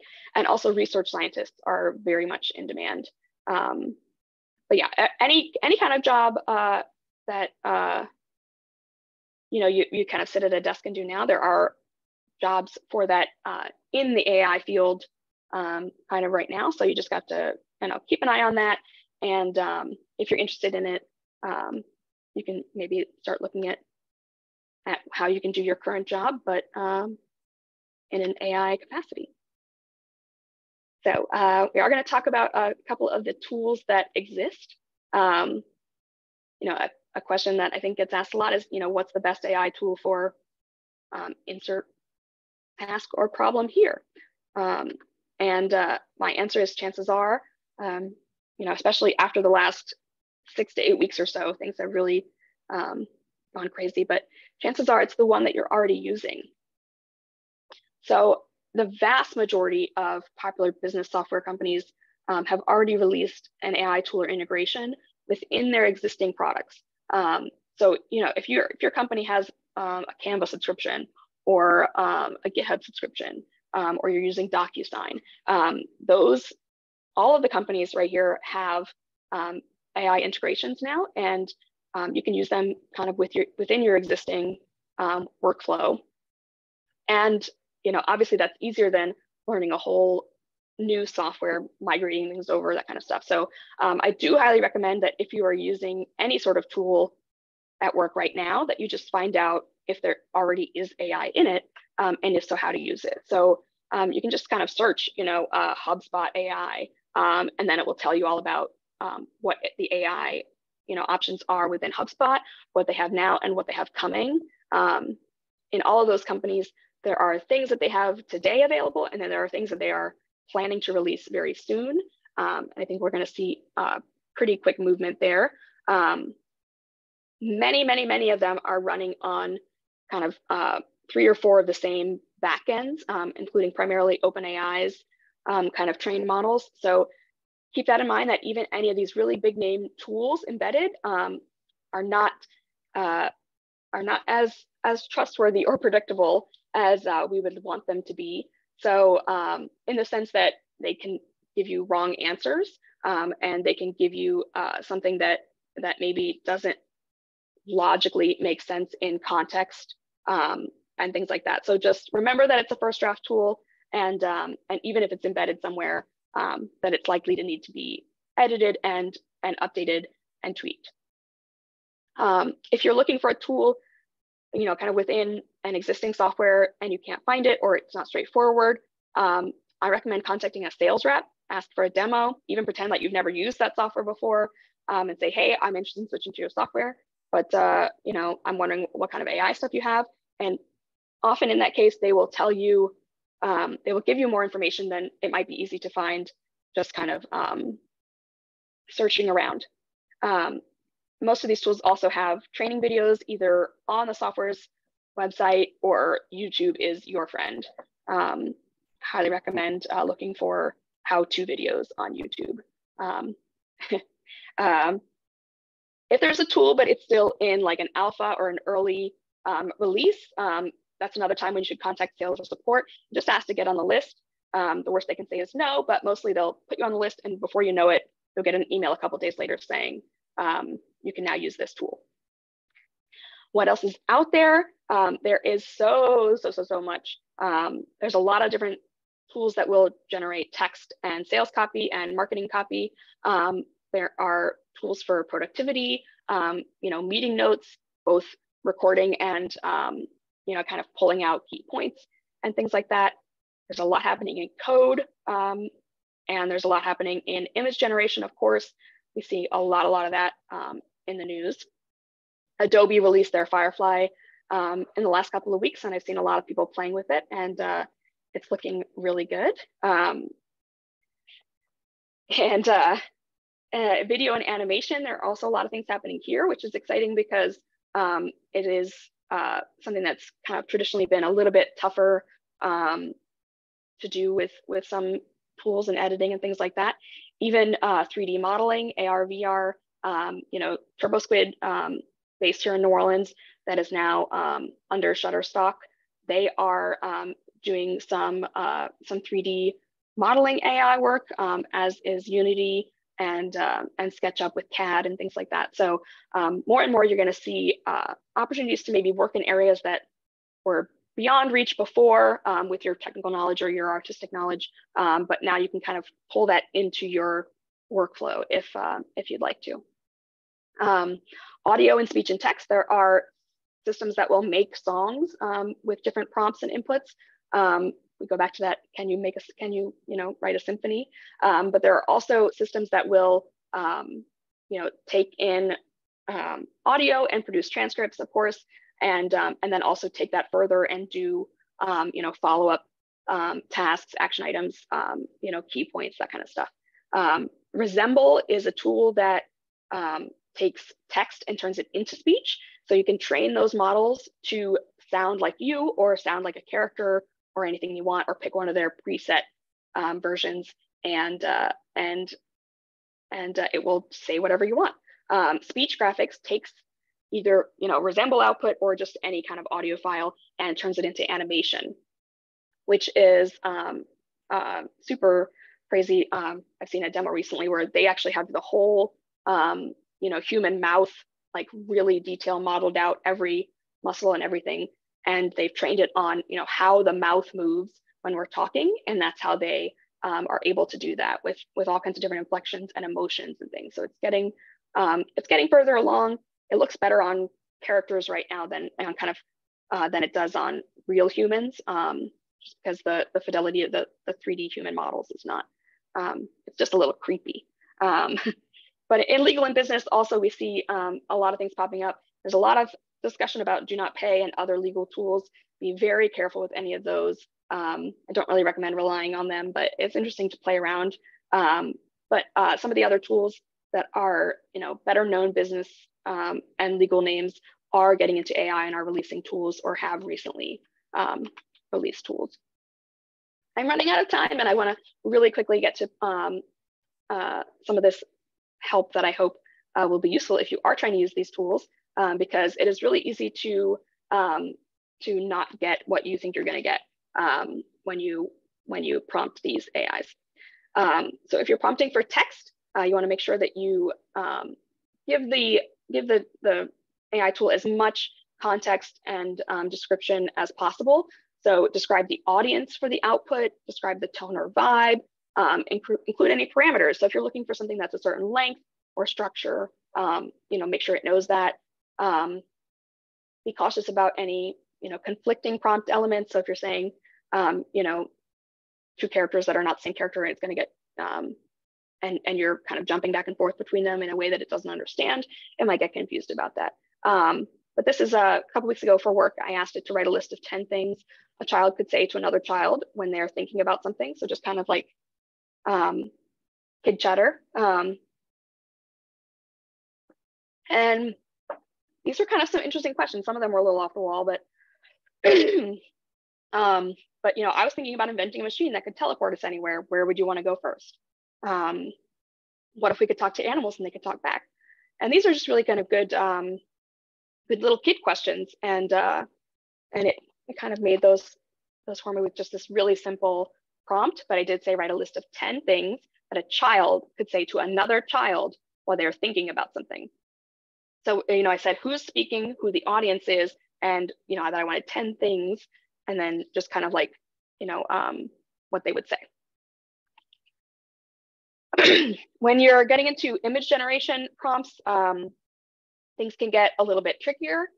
also research scientists are very much in demand. But yeah, any kind of job that you kind of sit at a desk and do now, there are jobs for that in the AI field kind of right now. So you just got to keep an eye on that. And if you're interested in it, you can maybe start looking at how you can do your current job, but in an AI capacity. So we are going to talk about a couple of the tools that exist. A question that I think gets asked a lot is, what's the best AI tool for insert task or problem here? And my answer is chances are, especially after the last 6 to 8 weeks or so, things have really gone crazy, but chances are it's the one that you're already using. So the vast majority of popular business software companies have already released an AI tool or integration within their existing products. So if your company has a Canva subscription or a GitHub subscription, or you're using DocuSign, all of the companies right here have AI integrations now, and you can use them kind of within your existing workflow. And obviously that's easier than learning a whole new software, migrating things over, that kind of stuff. So I do highly recommend that if you are using any sort of tool at work right now, that you just find out if there already is AI in it, and if so, how to use it. So you can just kind of search, HubSpot AI, and then it will tell you all about what the AI, options are within HubSpot, what they have now and what they have coming. In all of those companies, there are things that they have today available, and then there are things that they are planning to release very soon. I think we're going to see pretty quick movement there. Many of them are running on kind of 3 or 4 of the same backends, including primarily OpenAI's kind of trained models. So keep that in mind, that even any of these really big name tools embedded are not as trustworthy or predictable as we would want them to be. So in the sense that they can give you wrong answers, and they can give you something that maybe doesn't logically make sense in context, and things like that. So just remember that it's a first draft tool, and even if it's embedded somewhere, that it's likely to need to be edited and updated and tweaked. If you're looking for a tool, kind of within an existing software and you can't find it, or it's not straightforward, I recommend contacting a sales rep, ask for a demo, even pretend like you've never used that software before, and say, hey, I'm interested in switching to your software, but I'm wondering what kind of AI stuff you have. And often in that case, they will tell you, they will give you more information than it might be easy to find just kind of searching around. Most of these tools also have training videos either on the software's website, or YouTube is your friend. Highly recommend looking for how-to videos on YouTube. If there's a tool, but it's still in like an alpha or an early release, that's another time when you should contact sales or support. Just ask to get on the list. The worst they can say is no, but mostly they'll put you on the list, and before you know it, you'll get an email a couple days later saying, you can now use this tool. What else is out there? There is so much. There's a lot of different tools that will generate text and sales copy and marketing copy. There are tools for productivity, meeting notes, both recording and kind of pulling out key points and things like that. There's a lot happening in code, and there's a lot happening in image generation, of course. We see a lot of that in the news. Adobe released their Firefly in the last couple of weeks, and I've seen a lot of people playing with it, and it's looking really good. Video and animation, there are also a lot of things happening here, which is exciting because it is something that's kind of traditionally been a little bit tougher to do with some tools and editing and things like that. Even 3D modeling, AR, VR, TurboSquid, based here in New Orleans, that is now under Shutterstock. They are doing some 3D modeling AI work, as is Unity and SketchUp with CAD and things like that. So more and more, you're going to see opportunities to maybe work in areas that were beyond reach before with your technical knowledge or your artistic knowledge, but now you can kind of pull that into your workflow if you'd like to. Audio and speech and text, there are systems that will make songs with different prompts and inputs. We go back to that, can you write a symphony? But there are also systems that will take in audio and produce transcripts, of course, and then also take that further and do follow-up tasks, action items, key points, that kind of stuff. Resemble is a tool that takes text and turns it into speech. So you can train those models to sound like you or sound like a character or anything you want, or pick one of their preset versions, and it will say whatever you want. Speech graphics takes either resemble output or just any kind of audio file and turns it into animation, which is super crazy. I've seen a demo recently where they actually have the whole human mouth, like really detail modeled out, every muscle and everything, and they've trained it on how the mouth moves when we're talking, and that's how they are able to do that with all kinds of different inflections and emotions and things. So it's getting further along. It looks better on characters right now than it does on real humans, just because the fidelity of the 3D human models is not. It's just a little creepy. But in legal and business, also we see a lot of things popping up. There's a lot of discussion about do not pay and other legal tools. Be very careful with any of those. I don't really recommend relying on them, but it's interesting to play around. But but some of the other tools that are, better known business and legal names are getting into AI and are releasing tools or have recently released tools. I'm running out of time, and I want to really quickly get to some of this help that I hope will be useful if you are trying to use these tools, because it is really easy to not get what you think you're going to get when you prompt these AIs. So if you're prompting for text, you want to make sure that you give the AI tool as much context and description as possible. So describe the audience for the output, describe the tone or vibe, include any parameters. So if you're looking for something that's a certain length or structure, make sure it knows that. Be cautious about any conflicting prompt elements. So if you're saying two characters that are not the same character, it's going to get and you're kind of jumping back and forth between them in a way that it doesn't understand, it might get confused about that. But this is a couple weeks ago for work. I asked it to write a list of 10 things a child could say to another child when they're thinking about something. So just kind of like kid chatter. And these are kind of some interesting questions. Some of them were a little off the wall, but I was thinking about inventing a machine that could teleport us anywhere. Where would you want to go first? What if we could talk to animals and they could talk back? And these are just really kind of good little kid questions. And it kind of made those for me with just this really simple prompt. But I did say write a list of 10 things that a child could say to another child while they're thinking about something. So, I said who's speaking, who the audience is, and, that I wanted 10 things, and then just kind of like, what they would say. When you're getting into image generation prompts, things can get a little bit trickier.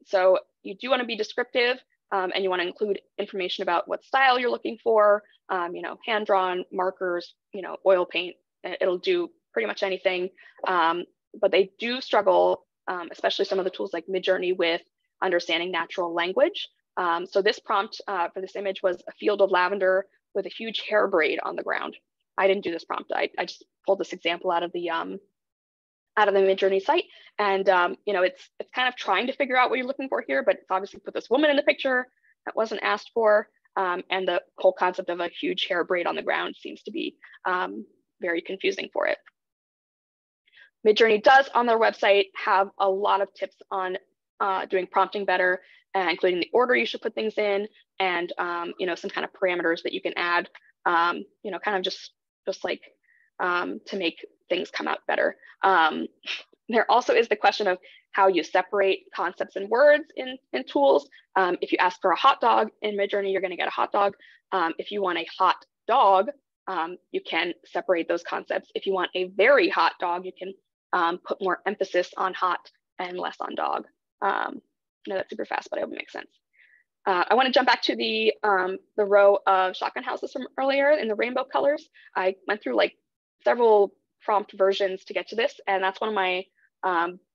So you do want to be descriptive, and you want to include information about what style you're looking for, hand-drawn, markers, oil paint. It'll do pretty much anything. But they do struggle, especially some of the tools like Midjourney, with understanding natural language. So this prompt for this image was a field of lavender with a huge hair braid on the ground. I didn't do this prompt. I just pulled this example out of the Midjourney site, and it's kind of trying to figure out what you're looking for here, but it's obviously put this woman in the picture that wasn't asked for, and the whole concept of a huge hair braid on the ground seems to be very confusing for it. Midjourney does on their website have a lot of tips on doing prompting better, including the order you should put things in, and some kind of parameters that you can add, kind of just like to make things come out better. There also is the question of how you separate concepts and words in tools. If you ask for a hot dog in Midjourney, you're going to get a hot dog. If you want a hot dog, you can separate those concepts. If you want a very hot dog, you can put more emphasis on hot and less on dog. No, that's super fast, but I hope it makes sense. I want to jump back to the row of shotgun houses from earlier in the rainbow colors. I went through like several prompt versions to get to this, and that's one of my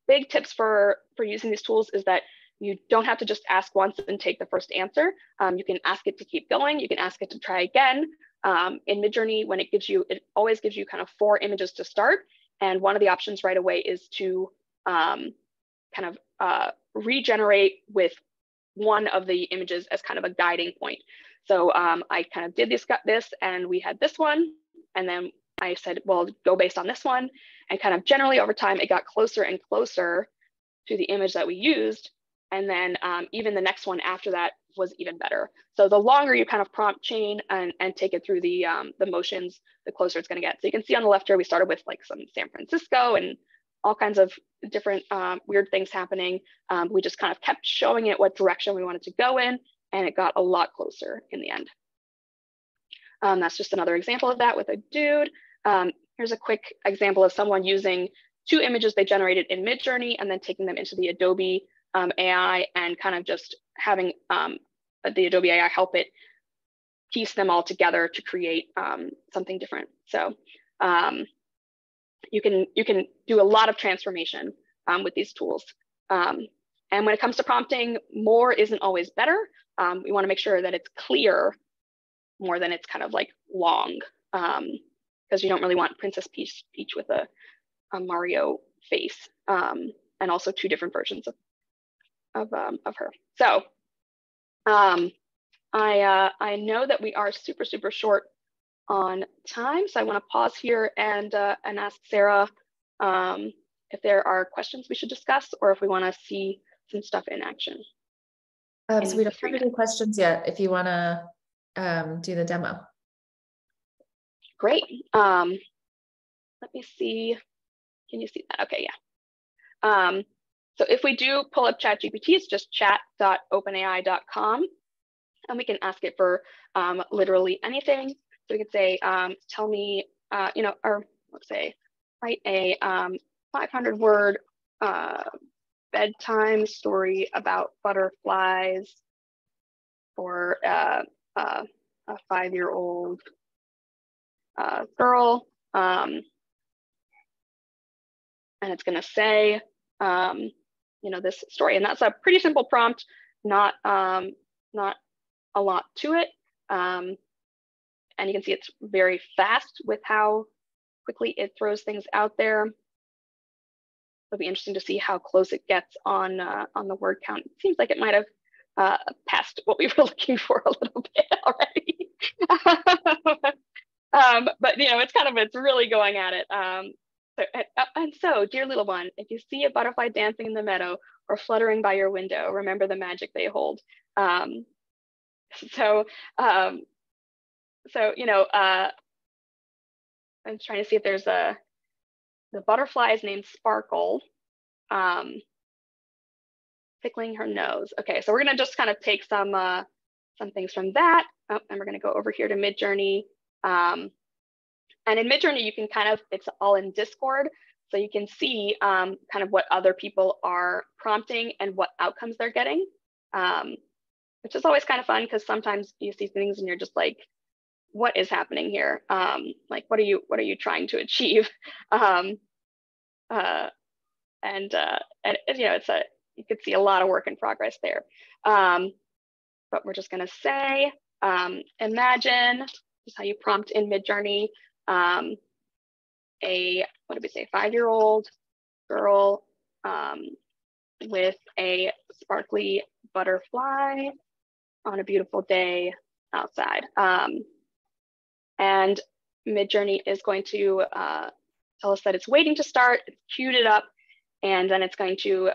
big tips for using these tools is that you don't have to just ask once and take the first answer. You can ask it to keep going. You can ask it to try again. In Midjourney, when it always gives you kind of 4 images to start. And one of the options right away is to regenerate with one of the images as kind of a guiding point. So I kind of did this, and we had this one. And then I said, well, go based on this one. And kind of generally over time, it got closer and closer to the image that we used. And then even the next one after that was even better. So the longer you kind of prompt chain and take it through the motions, the closer it's going to get. So you can see on the left here, we started with like some San Francisco and all kinds of different weird things happening. We just kind of kept showing it what direction we wanted to go in, and it got a lot closer in the end. That's just another example of that with a dude. Here's a quick example of someone using 2 images they generated in Midjourney and then taking them into the Adobe AI and kind of just having the Adobe AI help it piece them all together to create something different. So you can do a lot of transformation with these tools. And when it comes to prompting, more isn't always better. We want to make sure that it's clear more than it's kind of like long. Because because you don't really want Princess Peach with a Mario face, and also 2 different versions of her. So I know that we are super short on time, so I want to pause here and ask Sarah if there are questions we should discuss, or if we want to see some stuff in action. So we don't have any questions yet. If you want to do the demo. Great. Let me see. Can you see that? Okay, yeah. So if we do pull up ChatGPT, it's just chat.openai.com, and we can ask it for literally anything. So we could say, tell me, or let's say, write a 500-word bedtime story about butterflies for a 5-year-old girl. And it's going to say, this story, and that's a pretty simple prompt, not a lot to it. And you can see it's very fast with how quickly it throws things out there. It'll be interesting to see how close it gets on the word count. It seems like it might have passed what we were looking for a little bit already. But it's really going at it. So, dear little one, if you see a butterfly dancing in the meadow or fluttering by your window, remember the magic they hold. I'm trying to see if there's the butterfly is named Sparkle, tickling her nose. Okay, so we're gonna just kind of take some things from that. Oh, and we're gonna go over here to Midjourney. And in Midjourney, you can it's all in Discord, so you can see kind of what other people are prompting and what outcomes they're getting, which is always kind of fun, because sometimes you see things and you're just like, what is happening here? Like, what are you trying to achieve? You could see a lot of work in progress there. But we're just gonna say, imagine, just how you prompt in Midjourney, what did we say, 5-year-old girl with a sparkly butterfly on a beautiful day outside. And Midjourney is going to tell us that it's waiting to start. It's queued it up, and then it's going to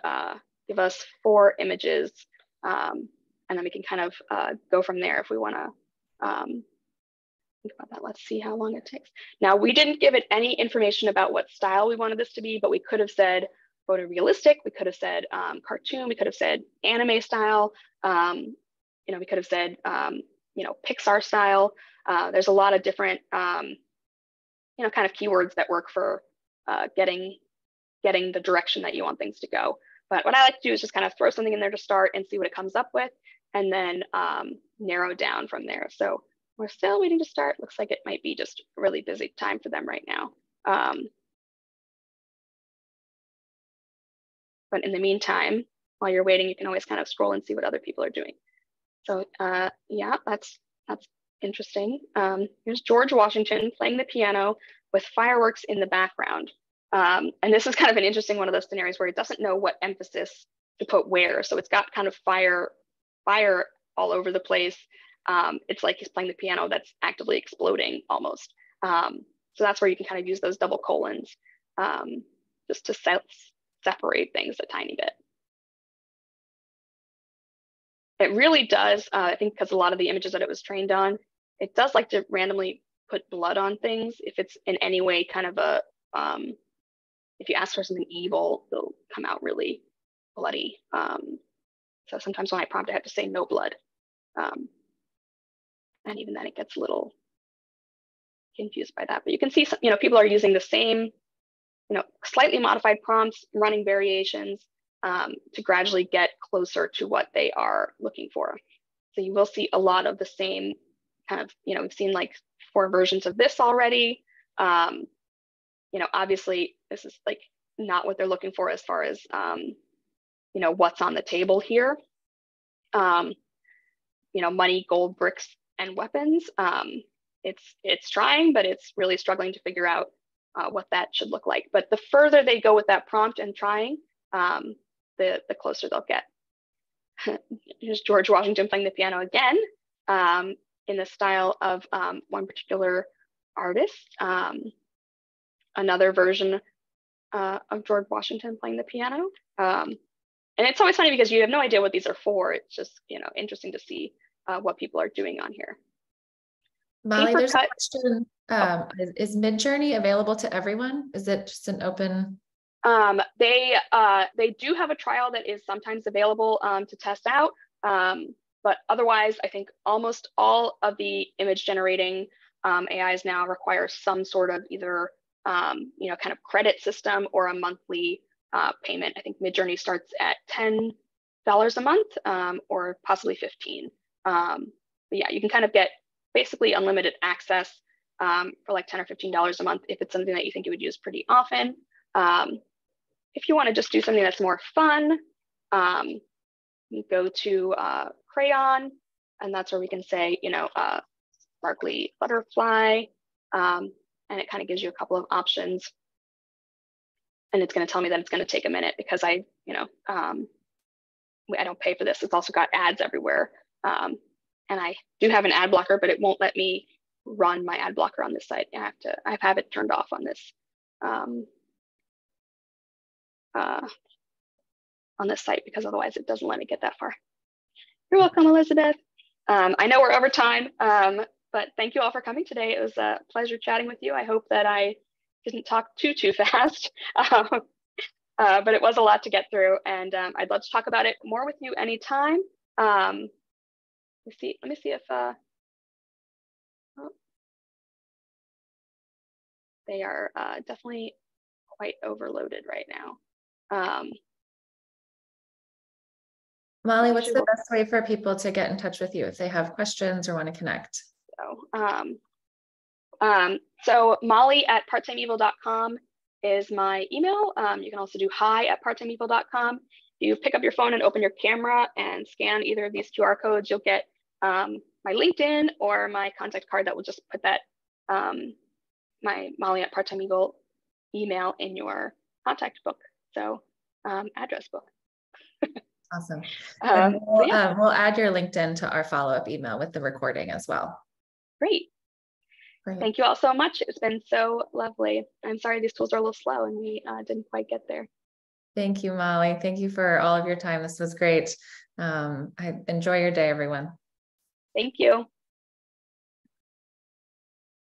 give us 4 images, and then we can kind of go from there if we want to think about that. Let's see how long it takes. Now, we didn't give it any information about what style we wanted this to be, but we could have said photorealistic. We could have said cartoon. We could have said anime style. We could have said Pixar style. There's a lot of different kind of keywords that work for getting the direction that you want things to go. But what I like to do is just kind of throw something in there to start and see what it comes up with, and then narrow down from there. So we're still waiting to start. Looks like it might be just a really busy time for them right now. But in the meantime, while you're waiting, you can always kind of scroll and see what other people are doing. So yeah, that's interesting. Here's George Washington playing the piano with fireworks in the background. And this is kind of an interesting one of those scenarios where it doesn't know what emphasis to put where. So it's got kind of fire all over the place. It's like he's playing the piano that's actively exploding almost. So that's where you can kind of use those double colons just to separate things a tiny bit. It really does, I think, because a lot of the images that it was trained on, it does like to randomly put blood on things if it's in any way kind of a, if you ask for something evil, they'll come out really bloody. So sometimes when I prompt, I have to say no blood. And even then it gets a little confused by that. But you can see, people are using the same, slightly modified prompts, running variations to gradually get closer to what they are looking for. So you will see a lot of the same kind of, we've seen like 4 versions of this already. Obviously this is like not what they're looking for as far as, what's on the table here. Money, gold, bricks, and weapons. it's trying, but it's really struggling to figure out what that should look like. But the further they go with that prompt and trying, the closer they'll get. Here's George Washington playing the piano again, in the style of one particular artist. Another version of George Washington playing the piano. And it's always funny because you have no idea what these are for. It's just, interesting to see what people are doing on here. Molly, there's a question. Is Midjourney available to everyone? Is it just an open? They do have a trial that is sometimes available to test out. But otherwise, I think almost all of the image generating AIs now require some sort of either kind of credit system or a monthly payment. I think Midjourney starts at $10 a month, or possibly 15. But yeah, you can kind of get basically unlimited access for like $10 or $15 a month if it's something that you think you would use pretty often. If you want to just do something that's more fun, you go to Crayon, and that's where we can say, sparkly butterfly, and it kind of gives you a couple of options. And it's going to tell me that it's going to take a minute because I don't pay for this. It's also got ads everywhere. And I do have an ad blocker, but it won't let me run my ad blocker on this site. I have it turned off on this site because otherwise it doesn't let me get that far. You're welcome, Elizabeth. I know we're over time, but thank you all for coming today. It was a pleasure chatting with you. I hope that I didn't talk too fast, but it was a lot to get through, and I'd love to talk about it more with you anytime. Let me see if they are definitely quite overloaded right now. Molly, what's the best way for people to get in touch with you if they have questions or want to connect? So Molly at parttimeevil.com is my email. You can also do hi@parttimeevil.com. If you pick up your phone and open your camera and scan either of these QR codes, you'll get my LinkedIn or my contact card that will just put that my Molly at parttimeevil email in your contact book. So address book. Awesome. We'll add your LinkedIn to our follow-up email with the recording as well. Great. Thank you all so much. It's been so lovely. I'm sorry these tools are a little slow and we didn't quite get there. Thank you, Molly. Thank you for all of your time. This was great. Enjoy your day, everyone. Thank you.